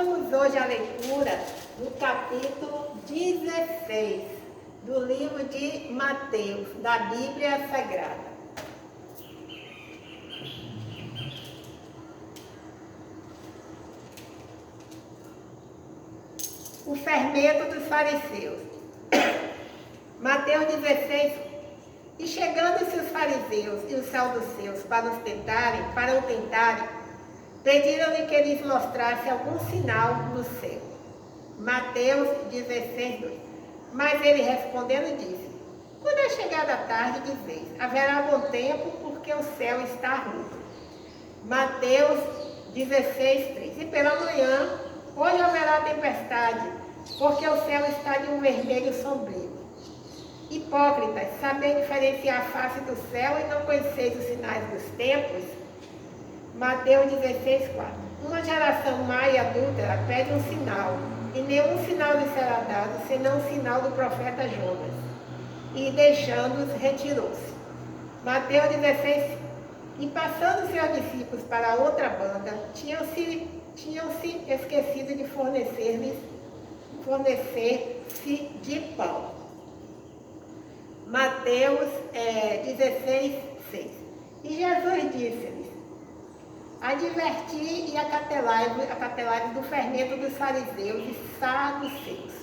Continuamos hoje a leitura do capítulo 16 do livro de Mateus, da Bíblia Sagrada. O fermento dos fariseus. Mateus 16. E chegando-se os fariseus e os saduceus para o tentarem, pediram-lhe que lhes mostrasse algum sinal no céu. Mateus 16, 2. Mas ele respondendo disse: quando é chegada a tarde, dizeis, haverá bom tempo, porque o céu está rubro. Mateus 16, 3. E pela manhã, hoje haverá tempestade, porque o céu está de um vermelho sombrio. Hipócritas, sabeis diferenciar a face do céu e não conheceis os sinais dos tempos? Mateus 16, 4. Uma geração má e adúltera pede um sinal, e nenhum sinal lhe será dado, senão o sinal do profeta Jonas. E deixando-os, retirou-se. Mateus 16, 5. E passando seus discípulos para outra banda, tinham-se esquecido de fornecer-se de pão. Mateus 16, 6. E Jesus disse-lhes: adverti e acatelai-vos do fermento dos fariseus e saduceus.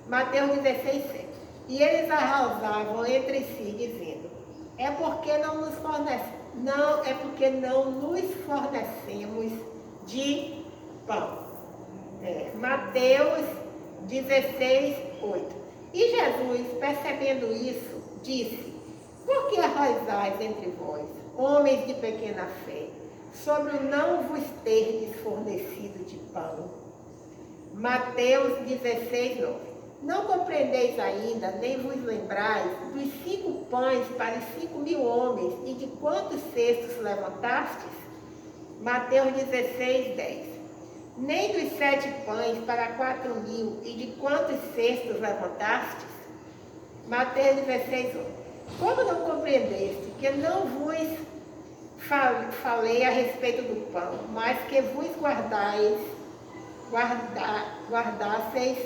Mateus 16, 7. E eles arrausavam entre si, dizendo: é porque não nos fornecemos de pão. Mateus 16, 8. E Jesus, percebendo isso, disse: por que arrasais entre vós, homens de pequena fé, sobre o não vos terdes fornecido de pão? Mateus 16, 9. Não compreendeis ainda, nem vos lembrais dos 5 pães para os 5.000 homens, e de quantos cestos levantastes? Mateus 16, 10. Nem dos 7 pães para 4.000, e de quantos cestos levantastes? Mateus 16, 11. Como não compreendeste que não vos falei a respeito do pão, mas que vos guardasseis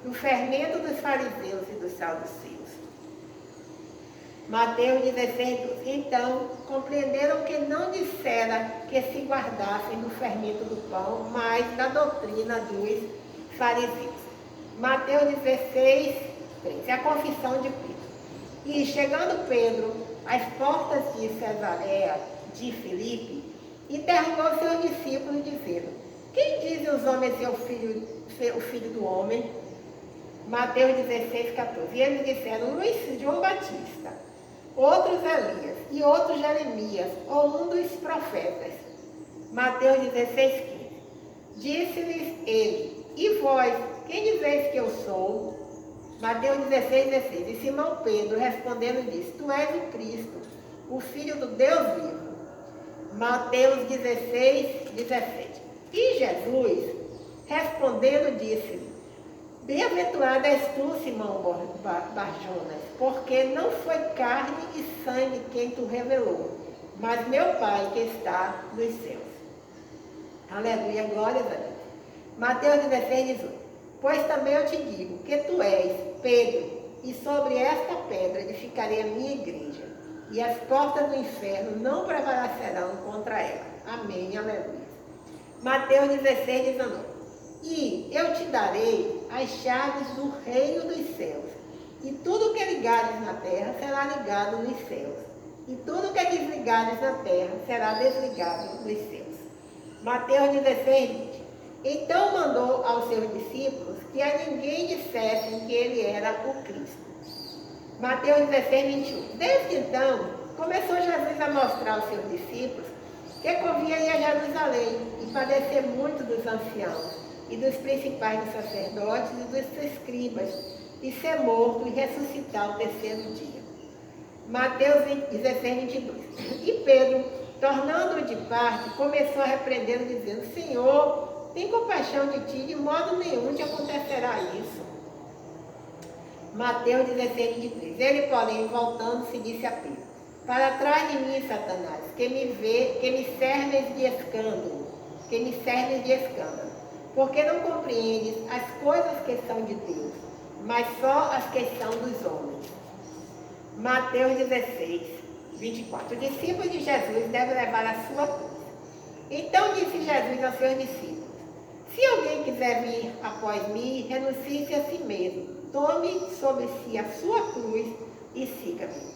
do fermento dos fariseus e dos saduceus? Mateus 16, 12. Então compreenderam que não dissera que se guardassem do fermento do pão, mas da doutrina dos fariseus. Mateus 16, 13. A confissão de Pedro. E chegando Pedro às portas de Cesareia de Filipe, interrogou seus discípulos, dizendo: quem dizem os homens ser o filho do homem? Mateus 16, 14. E eles disseram: João Batista, outros Elias, e outros Jeremias, ou um dos profetas. Mateus 16, 15. Disse-lhes ele: e vós, quem dizeis que eu sou? Mateus 16, 16. E Simão Pedro, respondendo, disse: tu és o Cristo, o Filho do Deus vivo. Mateus 16, 17. E Jesus, respondendo, disse-lhe: bem-aventurado és tu, Simão Barjonas, porque não foi carne e sangue quem tu revelou, mas meu Pai que está nos céus. Aleluia, glórias a Deus. Mateus 16, 18. Pois também eu te digo que tu és Pedro, e sobre esta pedra edificarei a minha igreja, e as portas do inferno não prevalecerão contra ela. Amém, aleluia. Mateus 16, 19. E eu te darei as chaves do reino dos céus, e tudo que ligares na terra será ligado nos céus, e tudo que desligares na terra será desligado nos céus. Mateus 16, 20. Então mandou aos seus discípulos que a ninguém dissessem que ele era o Cristo. Mateus 16, 21. Desde então, começou Jesus a mostrar aos seus discípulos que convinha ir a Jerusalém e padecer muito dos anciãos e dos principais dos sacerdotes e dos escribas, e ser morto e ressuscitar o terceiro dia. Mateus 16, 22. E Pedro, tornando-o de parte, começou a repreendê-lo, dizendo: Senhor, tem compaixão de ti, de modo nenhum te acontecerá isso. Mateus 16, 23. Ele, porém, voltando-se, disse a Pedro: para trás de mim, Satanás, que me serves de escândalo, porque não compreendes as coisas que são de Deus, mas só as que são dos homens. Mateus 16, 24. Os discípulos de Jesus devem levar a sua cruz. Então disse Jesus aos seus discípulos: se alguém quiser vir após mim, renuncie-se a si mesmo, tome sobre si a sua cruz e siga-me.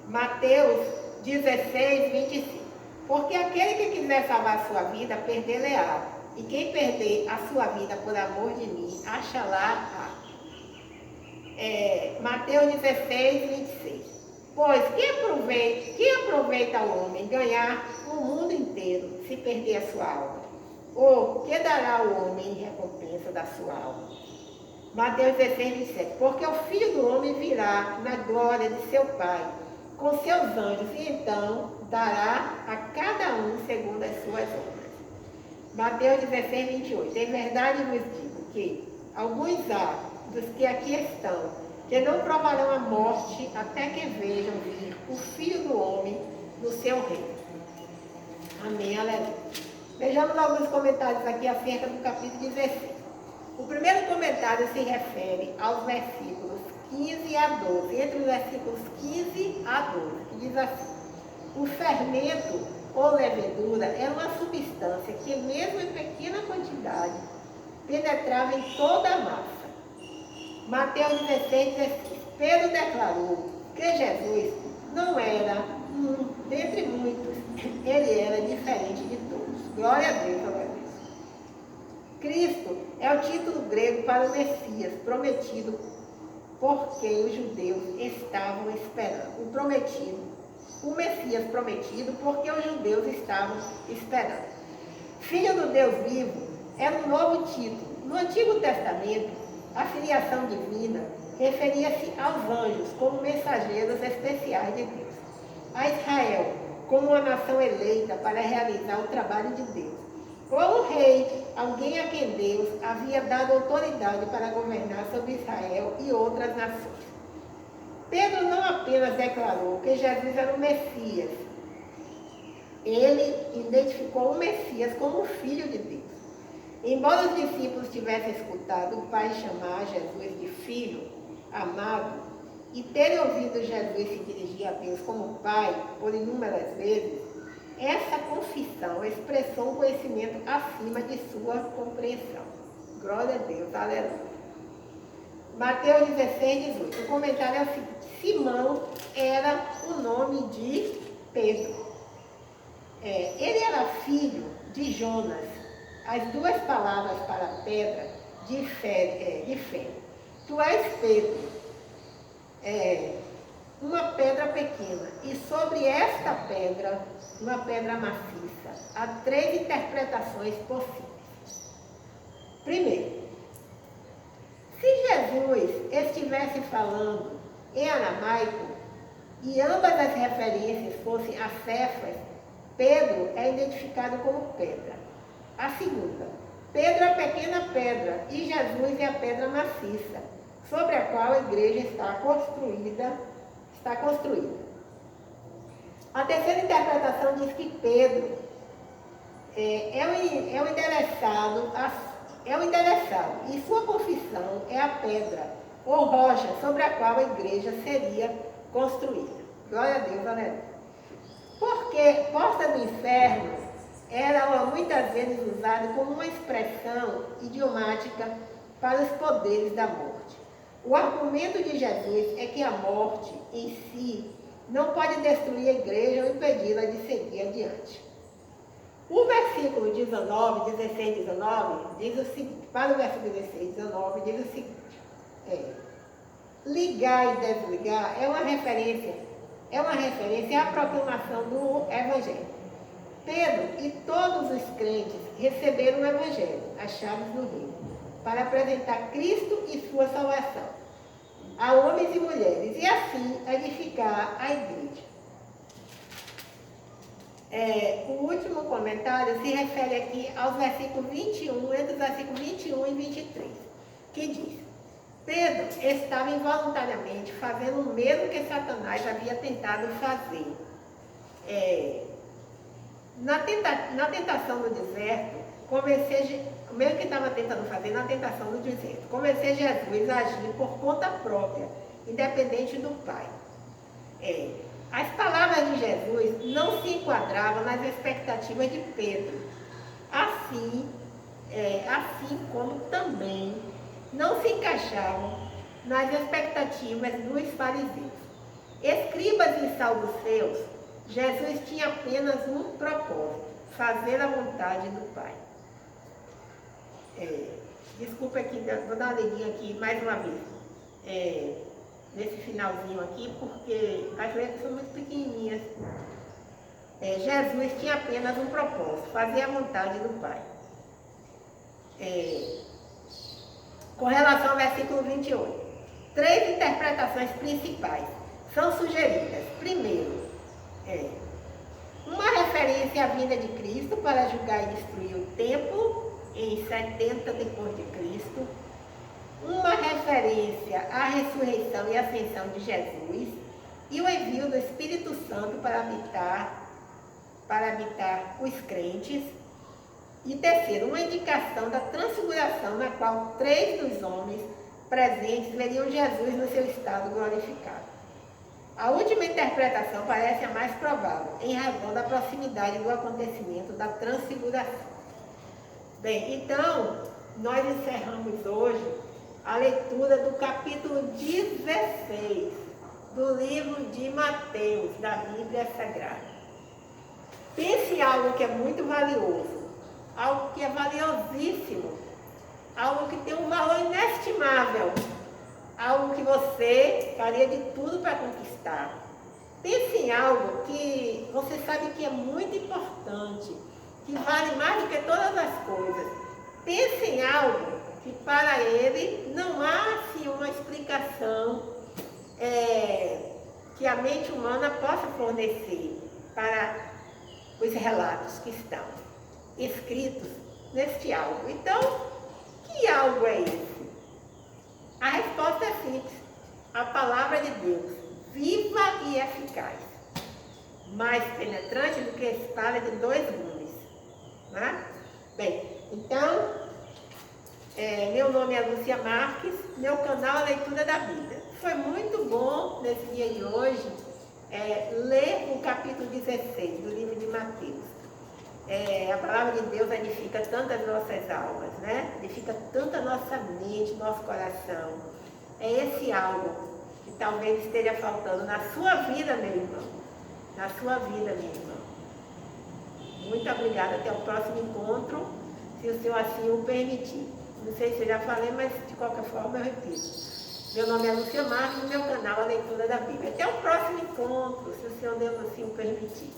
Mateus 16, 25. Porque aquele que quiser salvar a sua vida, perdê-la-á. E quem perder a sua vida por amor de mim, achará-a. Mateus 16, 26. Pois que aproveita o homem ganhar o mundo inteiro se perder a sua alma? Ou que dará o homem em recompensa da sua alma? Mateus 16, 27. Porque o Filho do Homem virá na glória de seu Pai com seus anjos, e então dará a cada um segundo as suas obras. Mateus 16, 28. Em verdade vos digo que alguns há dos que aqui estão, que não provarão a morte até que vejam vir o Filho do Homem no seu reino. Amém, aleluia. Vejamos alguns comentários aqui acerca do capítulo 16. O primeiro comentário se refere aos versículos 15 a 12, entre os versículos 15 a 12, que diz assim: o fermento ou levedura é uma substância que, mesmo em pequena quantidade, penetrava em toda a massa. Mateus 16, 16. Pedro declarou que Jesus não era um dentre muitos, ele era diferente de todos. Glória a Deus, glória a Deus. Cristo é o título grego para o Messias, prometido por quem os judeus estavam esperando. O Messias prometido porque os judeus estavam esperando. Filho do Deus vivo era um novo título. No Antigo Testamento, a filiação divina referia-se aos anjos como mensageiros especiais de Deus, a Israel como uma nação eleita para realizar o trabalho de Deus, ou um rei, alguém a quem Deus havia dado autoridade para governar sobre Israel e outras nações. Pedro não apenas declarou que Jesus era o Messias, ele identificou o Messias como o Filho de Deus. Embora os discípulos tivessem escutado o Pai chamar Jesus de Filho amado e terem ouvido Jesus se dirigir a Deus como Pai por inúmeras vezes, essa confissão expressou um conhecimento acima de sua compreensão. Glória a Deus, aleluia. Mateus 16, 18. O comentário é o seguinte: Simão era o nome de Pedro. Ele era filho de Jonas. As duas palavras para pedra diferem. Tu és Pedro, uma pedra pequena, e sobre esta pedra, uma pedra maciça. Há 3 interpretações possíveis. Primeiro, se Jesus estivesse falando em aramaico e ambas as referências fossem a Cefas, Pedro é identificado como pedra. A segunda, Pedro é a pequena pedra e Jesus é a pedra maciça, sobre a qual a igreja está construída. A terceira interpretação diz que Pedro é o endereçado e sua confissão é a pedra ou rocha sobre a qual a igreja seria construída. Glória a Deus, aleluia. Porque porta do inferno era muitas vezes usado como uma expressão idiomática para os poderes da morte. O argumento de Jesus é que a morte em si não pode destruir a igreja ou impedi-la de seguir adiante. O versículo 19, 16, 19 diz o seguinte, para o versículo 16, 19 diz o seguinte: ligar e desligar é uma referência à proclamação do Evangelho. Pedro e todos os crentes receberam o Evangelho, as chaves do reino, para apresentar Cristo e sua salvação a homens e mulheres, e assim edificar a igreja. O último comentário se refere aqui aos versículos 21, entre os versículos 21 e 23, que diz: Pedro estava involuntariamente fazendo o mesmo que Satanás havia tentado fazer. Na tentação do deserto, o mesmo que estava tentando fazer na tentação do deserto, convencer Jesus a agir por conta própria, independente do Pai. As palavras de Jesus não se enquadravam nas expectativas de Pedro, assim como também não se encaixavam nas expectativas dos fariseus. Escribas e saduceus, Jesus tinha apenas um propósito: fazer a vontade do Pai. Desculpa aqui, vou dar uma lidinha aqui mais uma vez, nesse finalzinho aqui, porque as letras são muito pequenininhas. Jesus tinha apenas um propósito: fazer a vontade do Pai. Com relação ao versículo 28, 3 interpretações principais são sugeridas. Primeiro, uma referência à vinda de Cristo para julgar e destruir o templo em 70 depois de Cristo. Uma referência à ressurreição e ascensão de Jesus e o envio do Espírito Santo para habitar os crentes. E terceiro, uma indicação da transfiguração, na qual 3 dos homens presentes veriam Jesus no seu estado glorificado. A última interpretação parece a mais provável, em razão da proximidade do acontecimento da transfiguração. Bem, então, nós encerramos hoje a leitura do capítulo 16 do livro de Mateus, da Bíblia Sagrada. Pense em algo que é muito valioso, algo que é valiosíssimo, algo que tem um valor inestimável, algo que você faria de tudo para conquistar. Pense em algo que você sabe que é muito importante, que vale mais do que todas as coisas. Pense em algo que para ele não há assim, uma explicação que a mente humana possa fornecer para os relatos que estão escritos neste algo. Então, que algo é esse? A resposta é simples: a palavra de Deus, viva e eficaz, mais penetrante do que a espada de 2 gumes. Né? Bem, então, meu nome é Lúcia Marques, meu canal é Leitura da Bíblia. Foi muito bom, nesse dia de hoje, ler o capítulo 16 do livro de Mateus. A palavra de Deus edifica tanto as nossas almas, né? Edifica tanto a nossa mente, nosso coração. É esse algo que talvez esteja faltando na sua vida, meu irmão. Na sua vida, minha irmã. Muito obrigada. Até o próximo encontro, se o Senhor assim o permitir. Não sei se eu já falei, mas de qualquer forma eu repito. Meu nome é Lúcia Marques e meu canal é a Leitura da Bíblia. Até o próximo encontro, se o Senhor Deus assim o permitir.